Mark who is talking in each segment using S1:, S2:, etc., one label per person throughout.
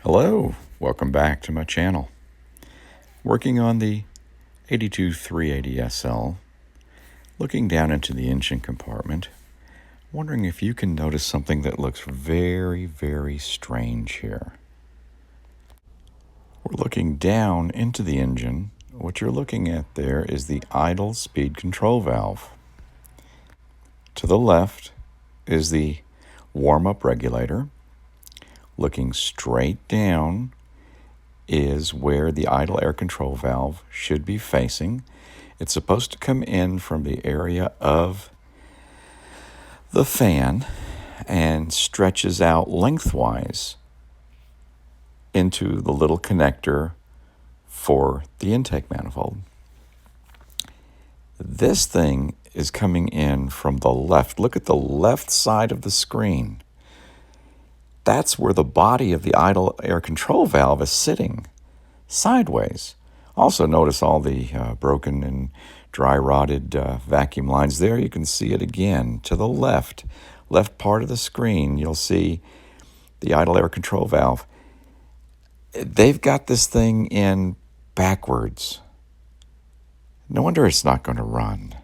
S1: Hello, welcome back to my channel. Working on the 82380SL, looking down into the engine compartment, wondering if you can notice something that looks very, very strange here. We're looking down into the engine. What you're looking at there is the idle speed control valve. To the left is the warm-up regulator. Looking straight down is where the idle air control valve should be facing. It's supposed to come in from the area of the fan and stretches out lengthwise into the little connector for the intake manifold. This thing is coming in from the left. Look at the left side of the screen. That's where the body of the idle air control valve is sitting, sideways. Also notice all the broken and dry rotted vacuum lines there. You can see it again to the left part of the screen. You'll see the idle air control valve. They've got this thing in backwards. No wonder it's not going to run.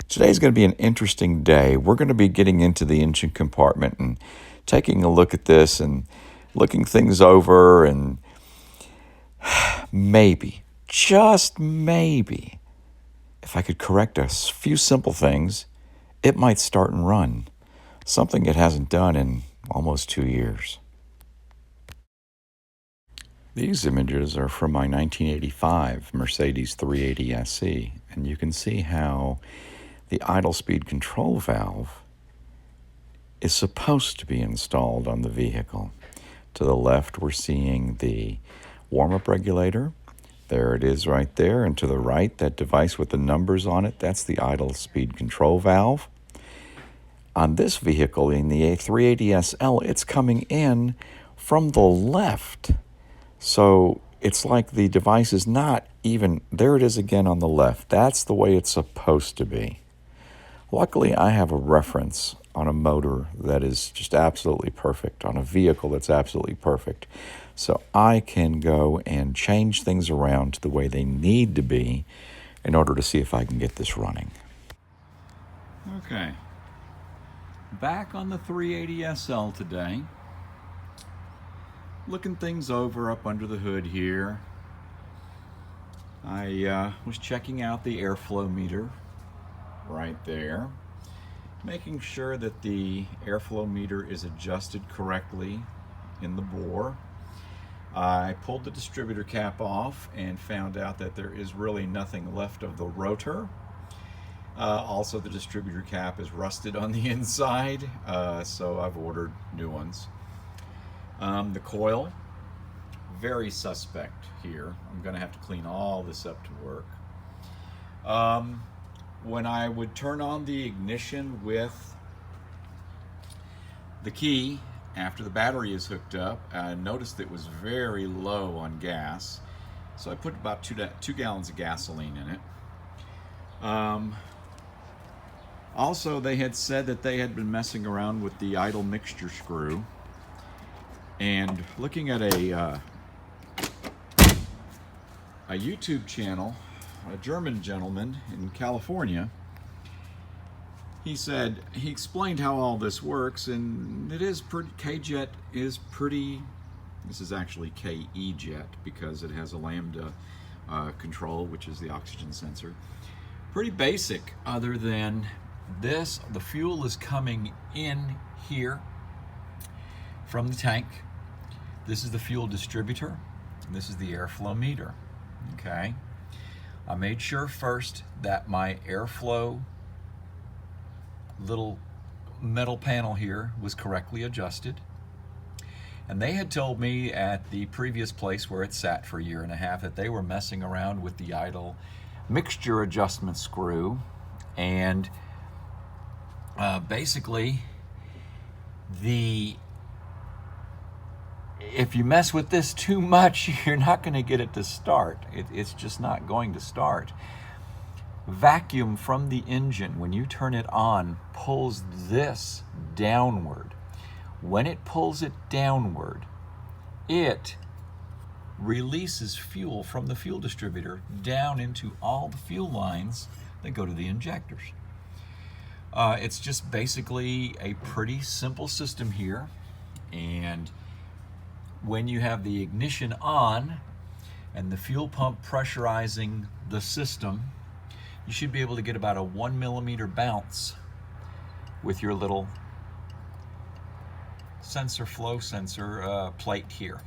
S1: Today's going to be an interesting day. We're going to be getting into the engine compartment and taking a look at this and looking things over, and maybe, just maybe, if I could correct a few simple things, it might start and run. Something it hasn't done in almost 2 years. These images are from my 1985 Mercedes 380 SE, and you can see how the idle speed control valve is supposed to be installed on the vehicle. To the left, we're seeing the warm-up regulator. There it is right there. And to the right, that device with the numbers on it, that's the idle speed control valve. On this vehicle, in the A380SL, it's coming in from the left. So it's like the device is not even, there it is again on the left. That's the way it's supposed to be. Luckily, I have a reference on a motor that is just absolutely perfect, on a vehicle that's absolutely perfect. So I can go and change things around to the way they need to be in order to see if I can get this running. Okay, back on the 380SL today. Looking things over up under the hood here. I was checking out the airflow meter right there, making sure that the airflow meter is adjusted correctly in the bore. I pulled the distributor cap off and found out that there is really nothing left of the rotor. Also, the distributor cap is rusted on the inside, so I've ordered new ones. The coil, very suspect here. I'm going to have to clean all this up to work. When I would turn on the ignition with the key after the battery is hooked up, I noticed it was very low on gas. So I put about 2 gallons of gasoline in it. Also, they had said that they had been messing around with the idle mixture screw. And looking at a YouTube channel, a German gentleman in California, he explained how all this works, and it is pretty, K-Jet is pretty, this is actually KE-Jet because it has a lambda control, which is the oxygen sensor. Pretty basic, other than this, the fuel is coming in here from the tank. This is the fuel distributor, and this is the airflow meter, okay? I made sure first that my airflow little metal panel here was correctly adjusted. And they had told me at the previous place where it sat for 1.5 years that they were messing around with the idle mixture adjustment screw. And basically, if you mess with this too much, you're not going to get it to start. It's just not going to start. Vacuum from the engine, when you turn it on, pulls this downward. when it pulls it downward, it releases fuel from the fuel distributor down into all the fuel lines that go to the injectors. It's just basically a pretty simple system here, and when you have the ignition on and the fuel pump pressurizing the system, you should be able to get about a 1 millimeter bounce with your little flow sensor plate here.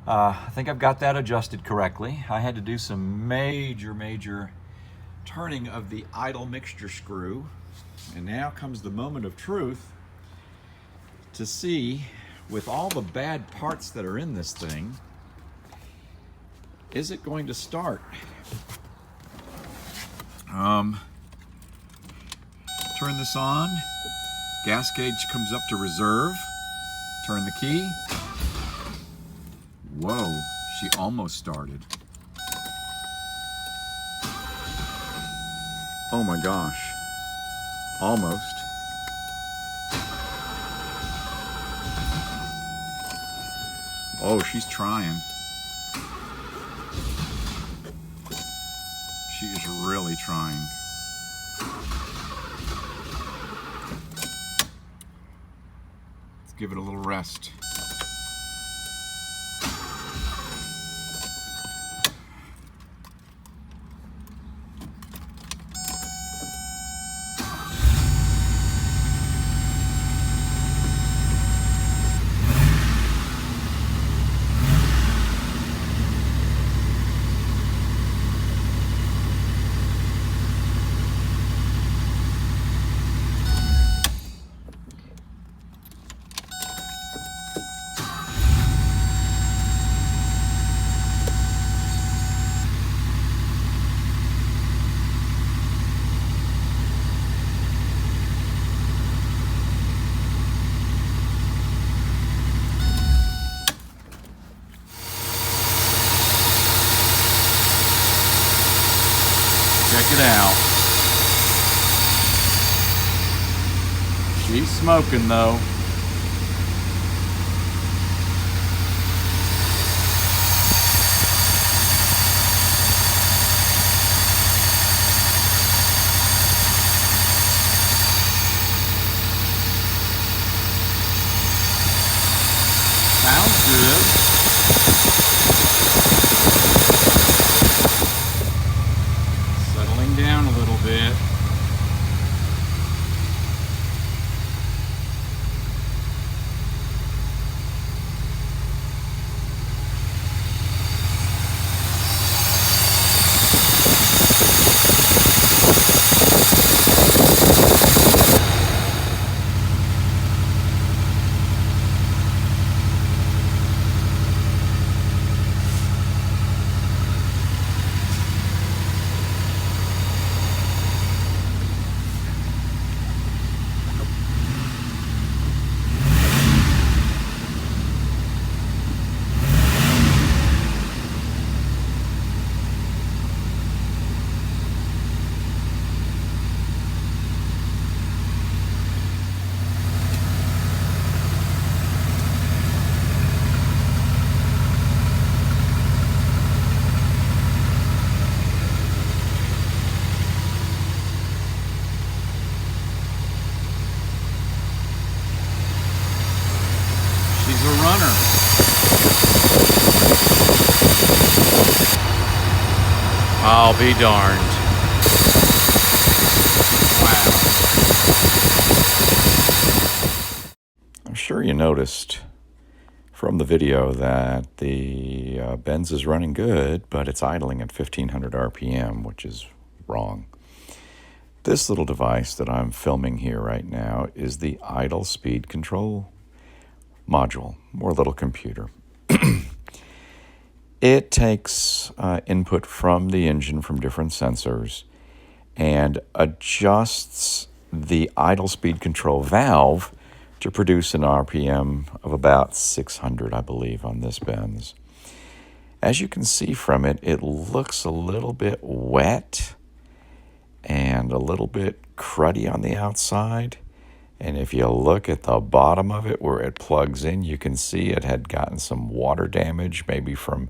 S1: I think I've got that adjusted correctly. I had to do some major turning of the idle mixture screw, and now comes the moment of truth to see, with all the bad parts that are in this thing, is it going to start? Turn this on, gas gauge comes up to reserve, turn the key. Whoa, she almost started. Oh my gosh, almost. Oh, she's trying. She is really trying. Let's give it a little rest. Check it out. She's smoking though. Sounds good. Down a little bit. She's a runner. I'll be darned. Wow. I'm sure you noticed from the video that the Benz is running good, but it's idling at 1500 RPM, which is wrong. This little device that I'm filming here right now is the idle speed control module, or little computer. It takes input from the engine from different sensors and adjusts the idle speed control valve to produce an RPM of about 600, I believe, on this Benz. As you can see from it, it looks a little bit wet and a little bit cruddy on the outside. And if you look at the bottom of it where it plugs in, you can see it had gotten some water damage, maybe from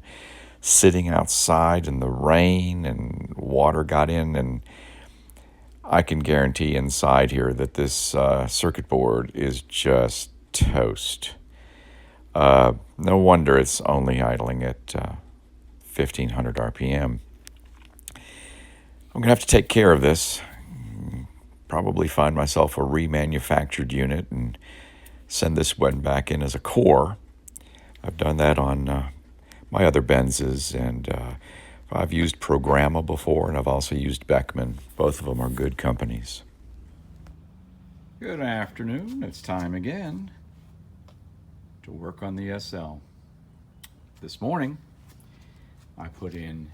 S1: sitting outside in the rain and water got in. And I can guarantee inside here that this circuit board is just toast. No wonder it's only idling at 1500 RPM. I'm going to have to take care of this. Probably find myself a remanufactured unit and send this one back in as a core. I've done that on my other Benzes, and I've used Programma before, and I've also used Beckman. Both of them are good companies. Good afternoon. It's time again to work on the SL. This morning, I put in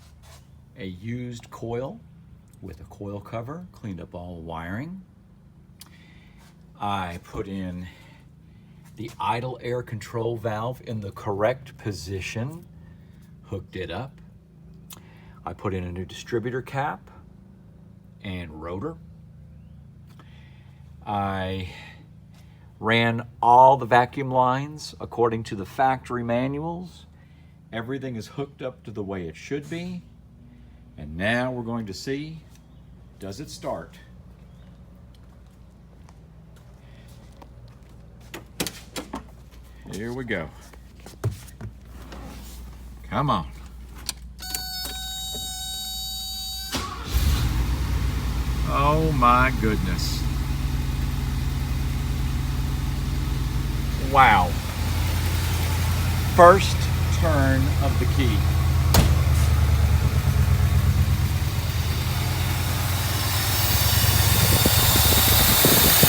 S1: a used coil with a coil cover, cleaned up all the wiring. I put in the idle air control valve in the correct position, hooked it up. I put in a new distributor cap and rotor. I ran all the vacuum lines according to the factory manuals. Everything is hooked up to the way it should be. And now we're going to see, does it start? Here we go. Come on. Oh my goodness. Wow. First turn of the key.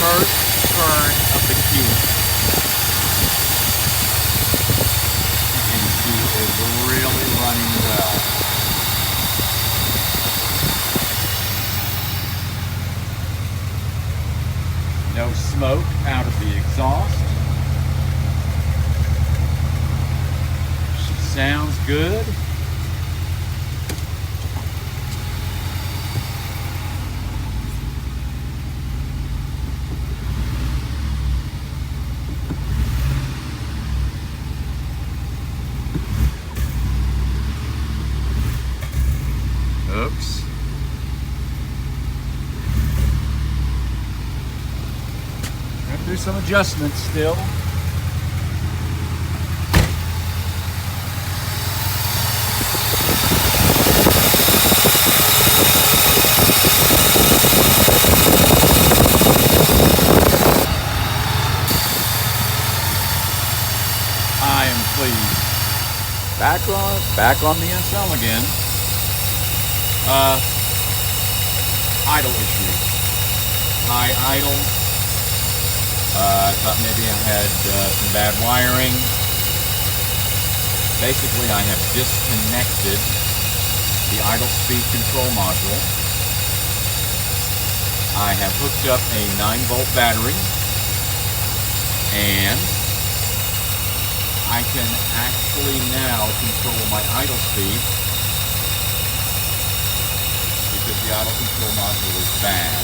S1: First turn of the key. And she is really running well. No smoke out of the exhaust. She sounds good. Oops. Have to do some adjustments still. I am pleased. Back on the SL again. Idle issues. High idle. I thought maybe I had some bad wiring. Basically, I have disconnected the idle speed control module. I have hooked up a 9-volt battery, and I can actually now control my idle speed because the idle control module is bad.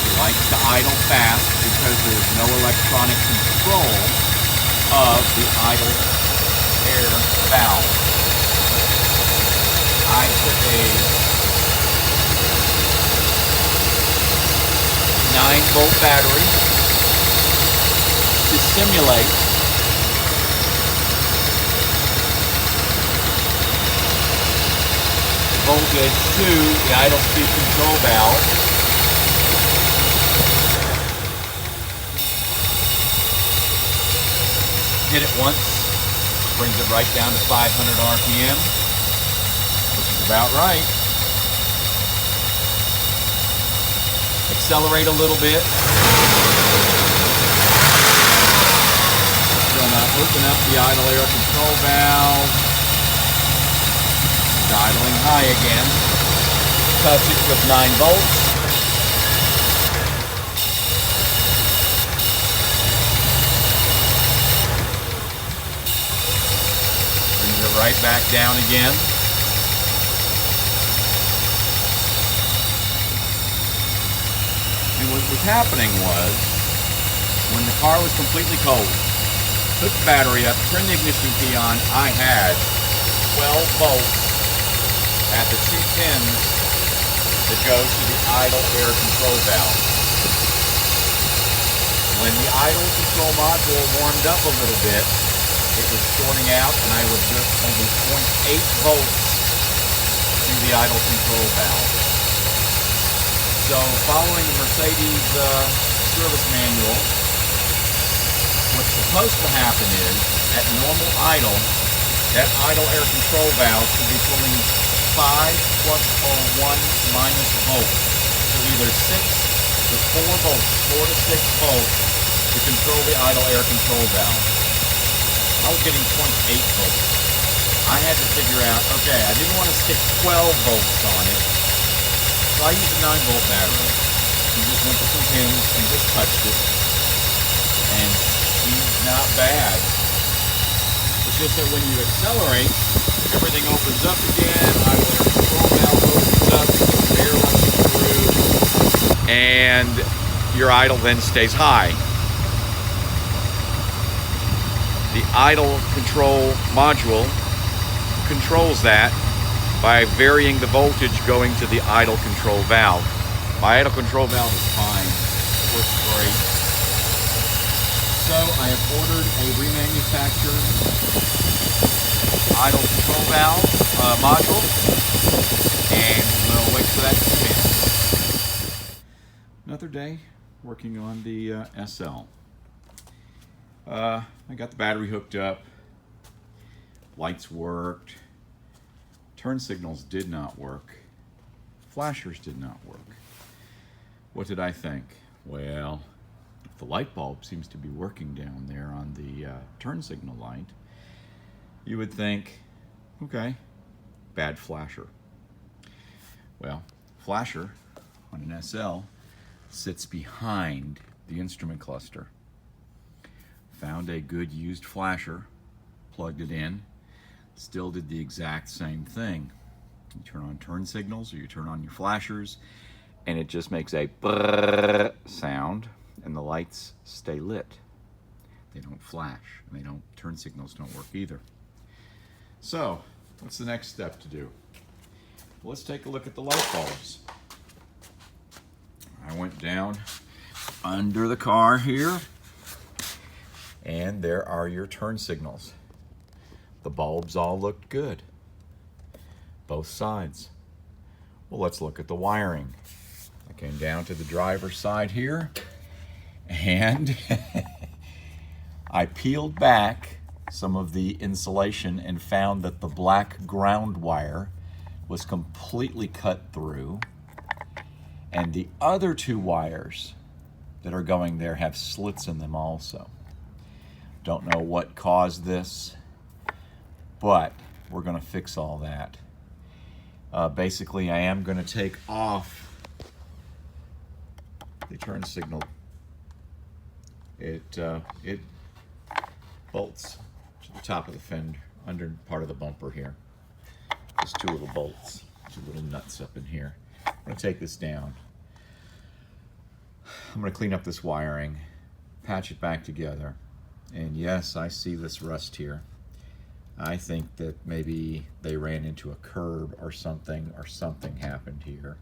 S1: It likes to idle fast because there's no electronic control of the idle air valve. I put a 9-volt battery to simulate voltage to the idle speed control valve. Hit it once, brings it right down to 500 RPM, which is about right. Accelerate a little bit. Gonna open up the idle air control valve. It's idling high again. Touch it with 9 volts. right back down again. And what was happening was, when the car was completely cold, took the battery up, turned the ignition key on, I had 12 volts at the two pins that go to the idle air control valve. When the idle control module warmed up a little bit, it was shorting out, and I was just only 0.8 volts to the idle control valve. So following the Mercedes service manual, what's supposed to happen is, at normal idle, that idle air control valve should be pulling 5 plus or 1 minus volts. So either 6 to 4 volts, 4 to 6 volts to control the idle air control valve. I was getting 0.8 volts. I had to figure out, okay, I didn't want to stick 12 volts on it, so I used a 9-volt battery. And just went to some pins and just touched it. And speed's not bad. It's just that when you accelerate, everything opens up again, idle air control valve opens up, air runs through, and your idle then stays high. The idle control module controls that by varying the voltage going to the idle control valve. My idle control valve is fine. It works great. So I have ordered a remanufactured idle control valve module, and we'll wait for that to come in. Another day working on the SL. I got the battery hooked up, lights worked, turn signals did not work, flashers did not work. What did I think? Well, if the light bulb seems to be working down there on the turn signal light, you would think, okay, bad flasher. Well, flasher on an SL sits behind the instrument cluster. Found a good used flasher, plugged it in, still did the exact same thing. You turn on turn signals or you turn on your flashers, and it just makes a brrrr sound, and the lights stay lit. They don't flash, and turn signals don't work either. So, what's the next step to do? Well, let's take a look at the light bulbs. I went down under the car here, and there are your turn signals. The bulbs all looked good, both sides. Well, let's look at the wiring. I came down to the driver's side here, and I peeled back some of the insulation and found that the black ground wire was completely cut through, and the other 2 wires that are going there have slits in them also. Don't know what caused this, but we're going to fix all that. Basically, I am going to take off the turn signal. It bolts to the top of the fender, under part of the bumper here. Just 2 little bolts, 2 little nuts up in here. I'm going to take this down. I'm going to clean up this wiring, patch it back together. And yes, I see this rust here. I think that maybe they ran into a curb or something happened here.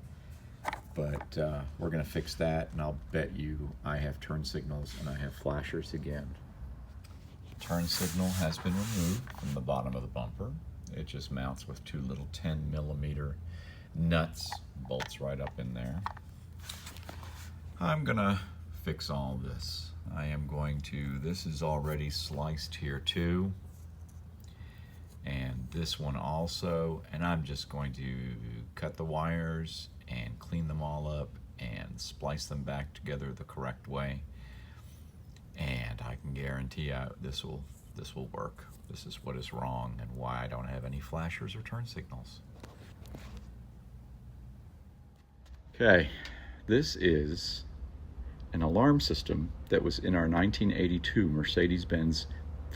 S1: But we're going to fix that, and I'll bet you I have turn signals and I have flashers again. The turn signal has been removed from the bottom of the bumper. It just mounts with 2 little 10mm nuts, bolts right up in there. I'm going to fix all this. I am going to, this is already sliced here too, and this one also, and I'm just going to cut the wires and clean them all up and splice them back together the correct way, and I can guarantee you this will work. This is what is wrong and why I don't have any flashers or turn signals. Okay, this is an alarm system that was in our 1982 Mercedes-Benz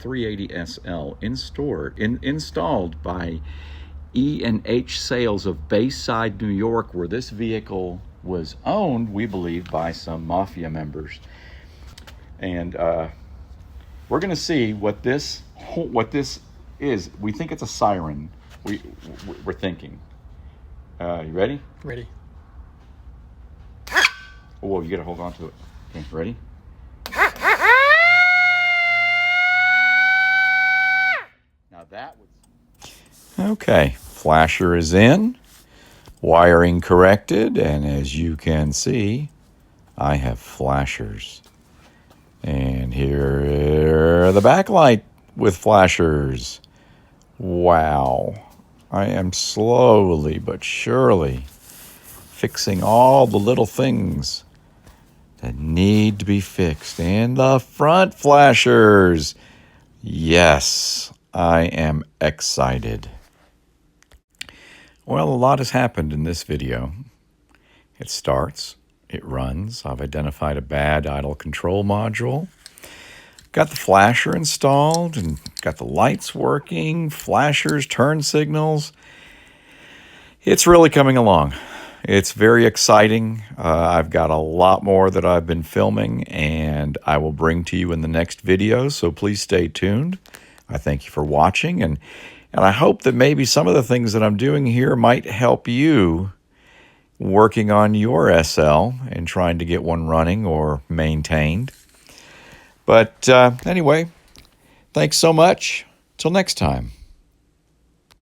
S1: 380SL installed by E&H Sales of Bayside, New York, where this vehicle was owned, we believe, by some mafia members. And we're going to see what this is. We think it's a siren. We're thinking. You ready?
S2: Ready.
S1: Whoa, you got to hold on to it. Okay, ready? Now that was... Okay, flasher is in, wiring corrected, and as you can see, I have flashers. And here are the backlight with flashers. Wow. I am slowly but surely fixing all the little things that need to be fixed. And the front flashers. Yes, I am excited. Well, a lot has happened in this video. It starts, it runs. I've identified a bad idle control module. Got the flasher installed and got the lights working, flashers, turn signals. It's really coming along. It's very exciting. I've got a lot more that I've been filming and I will bring to you in the next video, so please stay tuned. I thank you for watching, and I hope that maybe some of the things that I'm doing here might help you working on your SL and trying to get one running or maintained. But anyway, thanks so much. Till next time.